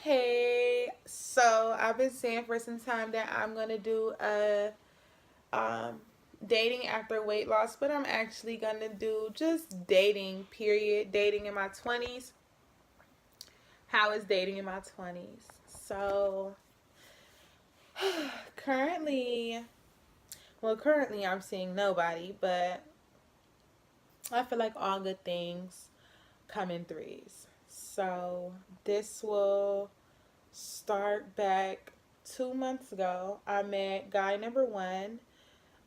Hey, so I've been saying for some time that I'm gonna do a um dating after weight loss, but I'm actually gonna do just dating, period. Dating in my 20s. How is dating in my 20s? So currently, currently I'm seeing nobody, but I feel like all good things come in threes. So this will start back 2 months ago. I met guy number one.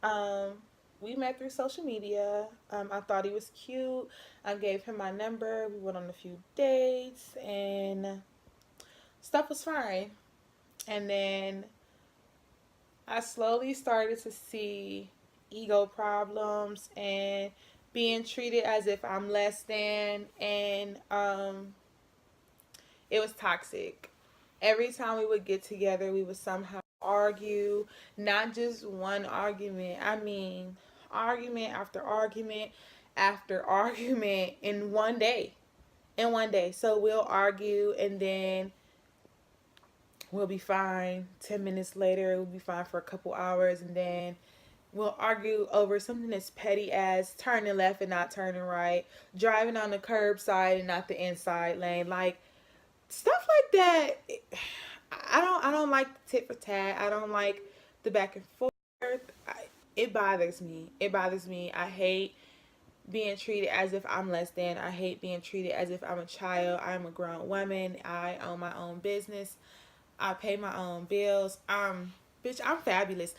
Um, we met through social media. I thought he was cute. I gave him my number. We went on a few dates and stuff was fine. And then I slowly started to see ego problems and being treated as if I'm less than, and it was toxic. Every time we would get together, we would somehow argue, not just one argument. I mean, argument after argument after argument in one day. In one day. So we'll argue and then we'll be fine. 10 minutes later, we'll be fine for a couple hours, and then we'll argue over something as petty as turning left and not turning right, driving on the curbside and not the inside lane. Like, stuff like that. I don't like the tit for tat. I don't like the back and forth. It bothers me. It bothers me. I hate being treated as if I'm less than. I hate being treated as if I'm a child. I'm a grown woman. I own my own business. I pay my own bills. Bitch, I'm fabulous.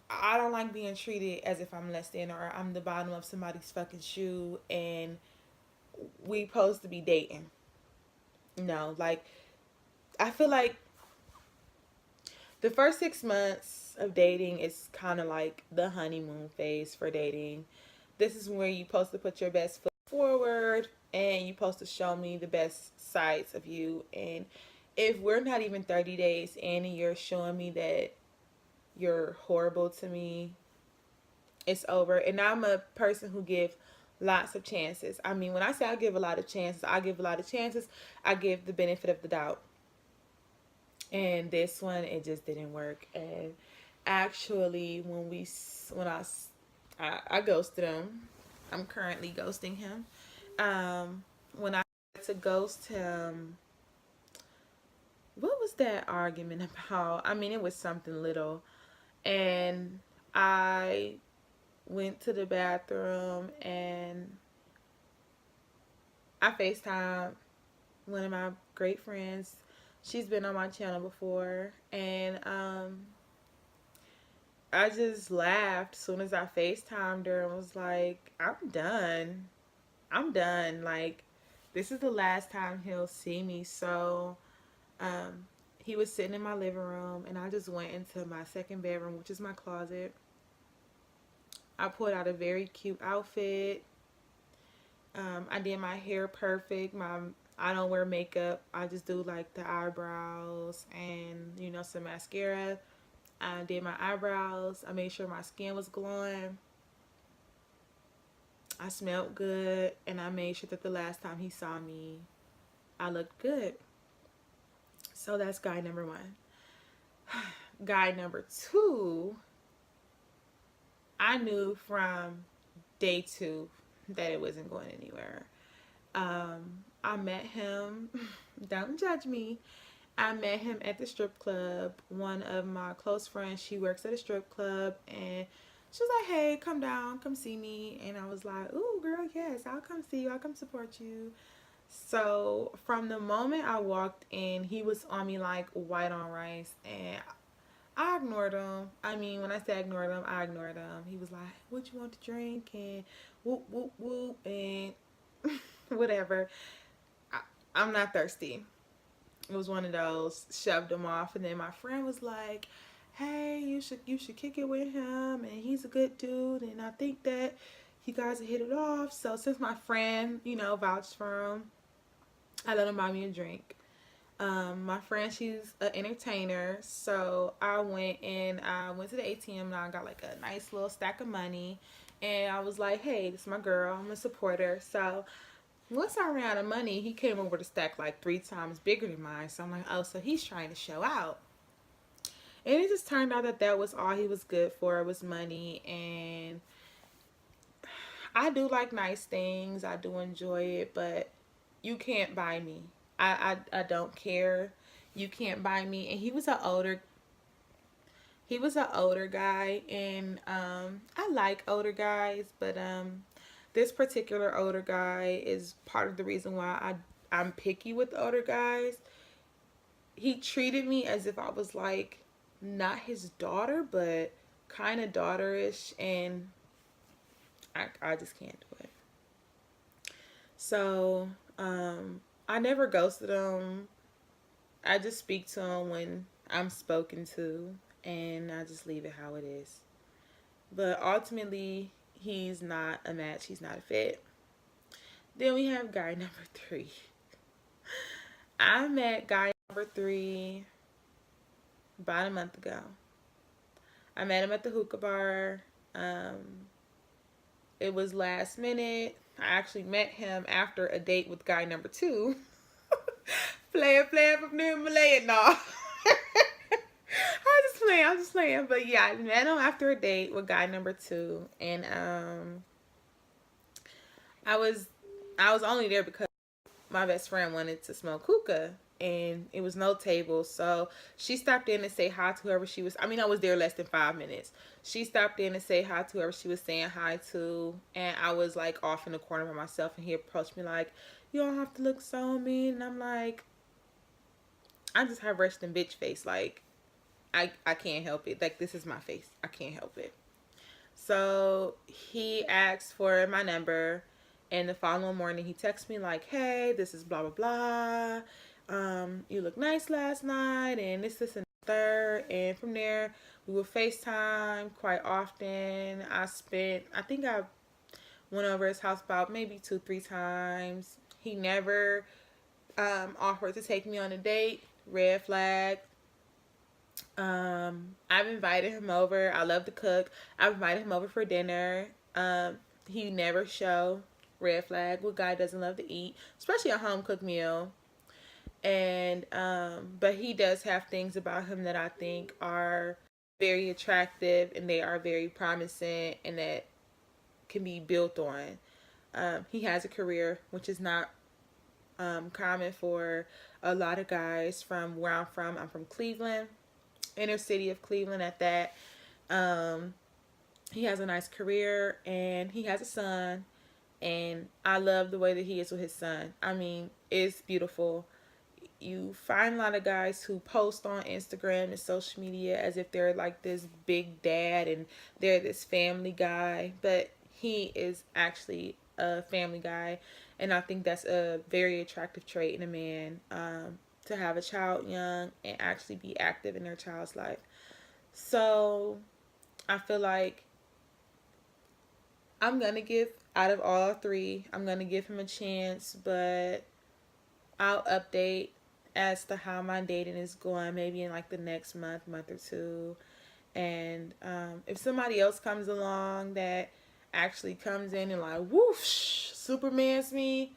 I don't like being treated as if I'm less than or I'm the bottom of somebody's fucking shoe and we supposed to be dating. No, like, I feel like the first 6 months of dating is kind of like the honeymoon phase for dating. This is where you're supposed to put your best foot forward and you're supposed to show me the best sides of you. And if we're not even 30 days in and you're showing me that you're horrible to me, it's over. And I'm a person who gives lots of chances. I mean, when I say I give a lot of chances, I give a lot of chances. I give the benefit of the doubt. And this one, it just didn't work. And actually, when I ghosted him, I'm currently ghosting him. When I had to ghost him, what was that argument about? I mean, it was something little. And I went to the bathroom and I FaceTime one of my great friends. She's been on my channel before, and I just laughed as soon as I FaceTimed her and was like, I'm done. I'm done. Like, this is the last time he'll see me. So, um, he was sitting in my living room, and I just went into my second bedroom, which is my closet. I pulled out a very cute outfit. I did my hair perfect. I don't wear makeup. I just do like the eyebrows and some mascara. I did my eyebrows. I made sure my skin was glowing. I smelled good, and I made sure that the last time he saw me, I looked good. So that's guy number one. Guy number two, I knew from day two that it wasn't going anywhere. I met him, don't judge me. I met him at the strip club. One of my close friends, she works at a strip club, and she was like, hey, come down, come see me. And I was like, ooh, girl, yes, I'll come see you. I'll come support you. So from the moment I walked in, he was on me like white on rice, and I ignored him. I mean, when I say ignored him, I ignored him. He was like, what you want to drink? And whoop, whoop, whoop, and whatever. I, I'm not thirsty. It was one of those, shoved him off. And then my friend was like, hey, you should kick it with him, and he's a good dude, and I think that you guys will hit it off. So since my friend, vouched for him, I let him buy me a drink. My friend, she's an entertainer, so I went to the ATM and I got like a nice little stack of money, and I was like, hey, this is my girl, I'm a supporter. So Once I ran out of money, he came over to stack like 3 times bigger than mine. So I'm like, oh, so he's trying to show out. And it just turned out that that was all he was good for, was money. And I do like nice things. I do enjoy it, but you can't buy me. I don't care. You can't buy me. And he was an older guy, and I like older guys, but this particular older guy is part of the reason why I'm picky with older guys. He treated me as if I was like not his daughter, but kind of daughterish, and I just can't do it. So I never ghosted him. I just speak to him when I'm spoken to, and I just leave it how it is. But ultimately, he's not a match. He's not a fit. Then we have guy number 3. I met guy number 3 about a month ago. I met him at the hookah bar. It was last minute. I actually met him after a date with guy number 2. Playing from New Malay. No. I'm just playing. But yeah, I met him after a date with guy number 2. And I was only there because my best friend wanted to smoke hookah, and it was no table. So she stopped in to say hi to whoever she was. I mean, I was there less than 5 minutes. She stopped in to say hi to whoever she was saying hi to. And I was like off in the corner by myself, and he approached me like, you don't have to look so mean. And I'm like, I just have resting bitch face. Like, I can't help it. Like, this is my face. I can't help it. So he asked for my number, and the following morning he texted me like, hey, this is blah, blah, blah. You look nice last night, and this, and the third. And from there, we would FaceTime quite often. I think I went over his house about maybe 2-3 times. He never offered to take me on a date. Red flag. I've invited him over. I love to cook. I've invited him over for dinner. He never show. Red flag. What guy doesn't love to eat, especially a home cooked meal? And but he does have things about him that I think are very attractive, and they are very promising, and that can be built on. He has a career, which is not common for a lot of guys from where I'm from. I'm from Cleveland, inner city of Cleveland at that. He has a nice career, and he has a son, and I love the way that he is with his son. I mean, it's beautiful. You find a lot of guys who post on Instagram and social media as if they're like this big dad and they're this family guy, but he is actually a family guy, and I think that's a very attractive trait in a man, to have a child young and actually be active in their child's life. So I feel like I'm gonna give, out of all 3, I'm gonna give him a chance, but I'll update as to how my dating is going, maybe in like the next month or 2. And if somebody else comes along that actually comes in and like whoosh Superman's me,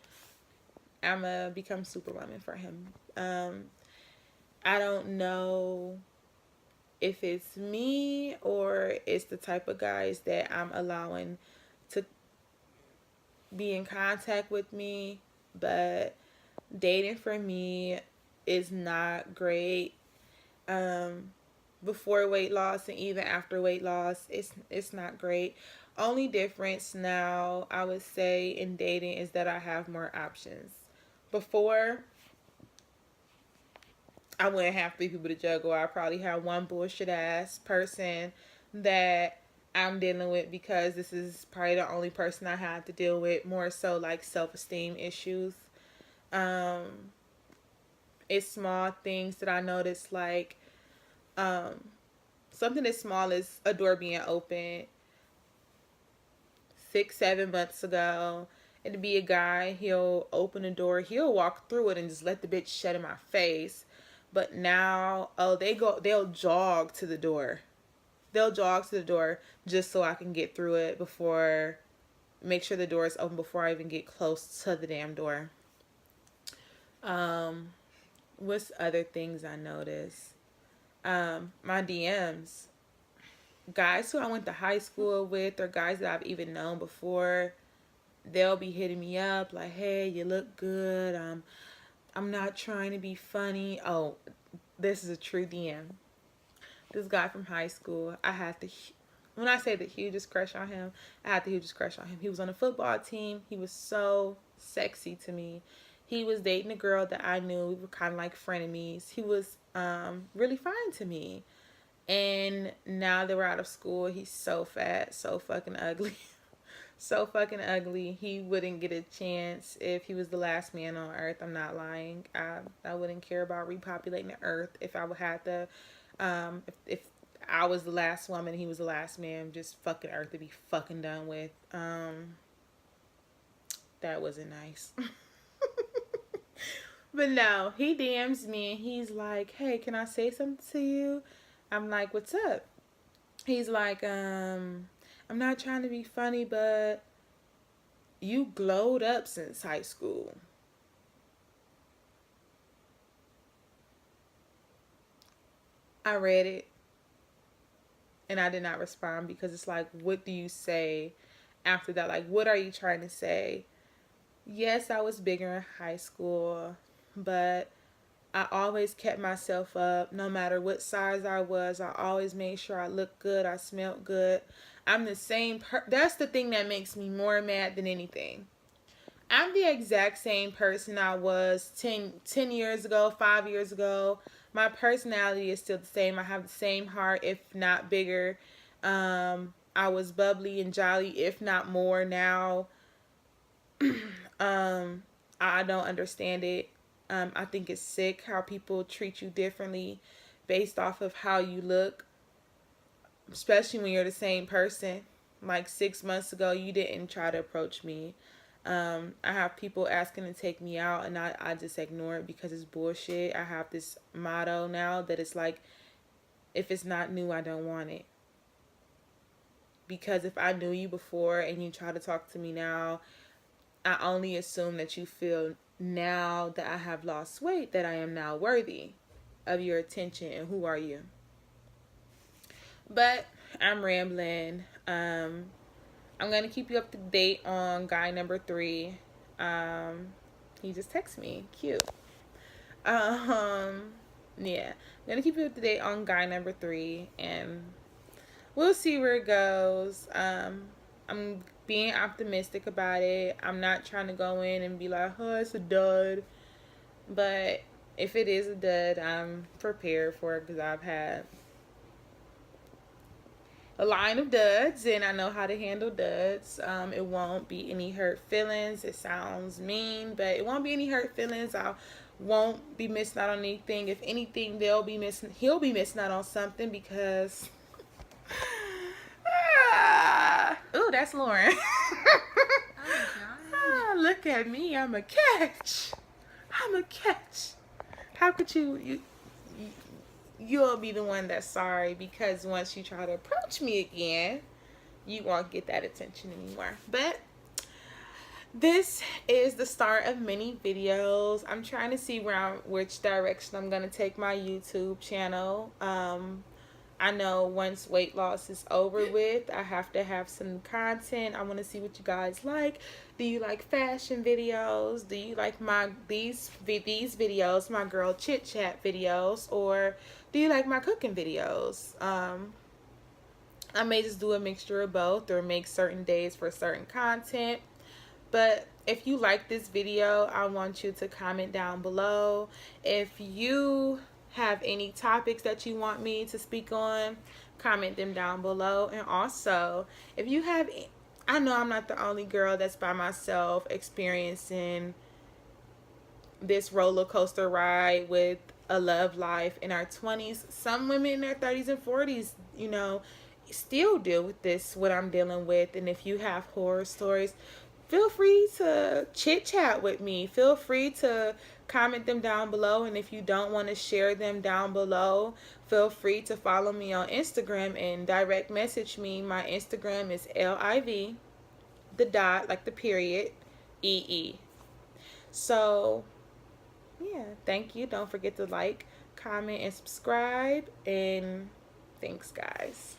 I'm gonna become Superwoman for him. I don't know if it's me or it's the type of guys that I'm allowing to be in contact with me, but dating for me is not great. Before weight loss and even after weight loss, it's not great. Only difference now, I would say, in dating is that I have more options. Before, I wouldn't have 3 people to juggle. I probably have one bullshit ass person that I'm dealing with, because this is probably the only person I have to deal with. More so like self-esteem issues. It's small things that I notice, like something as small as a door being open 6-7 months ago. It'd be a guy, he'll open the door, he'll walk through it and just let the bitch shut in my face. But now, oh, they'll jog to the door. They'll jog to the door just so I can get through it before make sure the door is open before I even get close to the damn door. Um, what's other things I notice? My DMs. Guys who I went to high school with or guys that I've even known before, they'll be hitting me up like, "Hey, you look good. I'm not trying to be funny." Oh, this is a true DM. This guy from high school, I had the, when I say the hugest crush on him, I had the hugest crush on him. He was on a football team. He was so sexy to me. He was dating a girl that I knew. We were kind of like frenemies. He was really fine to me. And now that we're out of school, he's so fat, so fucking ugly. So fucking ugly. He wouldn't get a chance if he was the last man on earth. I'm not lying. I wouldn't care about repopulating the earth if I would have to. If I was the last woman, he was the last man. Just fucking earth to be fucking done with. That wasn't nice. But no, he DMs me and he's like, "Hey, can I say something to you?" I'm like, "What's up?" He's like, "I'm not trying to be funny, but you glowed up since high school." I read it and I did not respond because it's like, what do you say after that? Like, what are you trying to say? Yes, I was bigger in high school, but I always kept myself up no matter what size I was. I always made sure I looked good, I smelled good. I'm the same that's the thing that makes me more mad than anything. I'm the exact same person I was 10 years ago, 5 years ago. My personality is still the same. I have the same heart, if not bigger. I was bubbly and jolly, if not more now. I don't understand it. I think it's sick how people treat you differently based off of how you look, especially when you're the same person. Like 6 months ago, you didn't try to approach me. I have people asking to take me out and I just ignore it because it's bullshit. I have this motto now that it's like, if it's not new, I don't want it. Because if I knew you before and you try to talk to me now, I only assume that you feel now that I have lost weight that I am now worthy of your attention. And who are you? But I'm rambling. I'm going to keep you up to date on guy number 3. He just texted me. Cute. Yeah. I'm going to keep you up to date on guy number 3. And we'll see where it goes. I'm being optimistic about it. I'm not trying to go in and be like, "Oh, it's a dud." But if it is a dud, I'm prepared for it because I've had a line of duds and I know how to handle duds. It won't be any hurt feelings. It sounds mean, but it won't be any hurt feelings. I won't be missing out on anything. If anything, he'll be missing out on something because ooh, that's Lauren. Look at me. I'm a catch. I'm a catch. How could you'll be the one that's sorry because once you try to approach me again, you won't get that attention anymore. But this is the start of many videos. I'm trying to see which direction I'm going to take my YouTube channel. I know once weight loss is over with, I have to have some content. I want to see what you guys like. Do you like fashion videos? Do you like these videos, my girl chit chat videos, or do you like my cooking videos? I may just do a mixture of both or make certain days for certain content. But if you like this video, I want you to comment down below. If you have any topics that you want me to speak on, comment them down below. And also, if you have, I know I'm not the only girl that's by myself experiencing this roller coaster ride with a love life in our 20s. Some women in their 30s and 40s, still deal with this, what I'm dealing with. And if you have horror stories, feel free to chit chat with me. Feel free to comment them down below. And if you don't want to share them down below, feel free to follow me on Instagram and direct message me. My Instagram is the dot, like the period, EE. So, yeah, thank you. Don't forget to like, comment, and subscribe. And thanks, guys.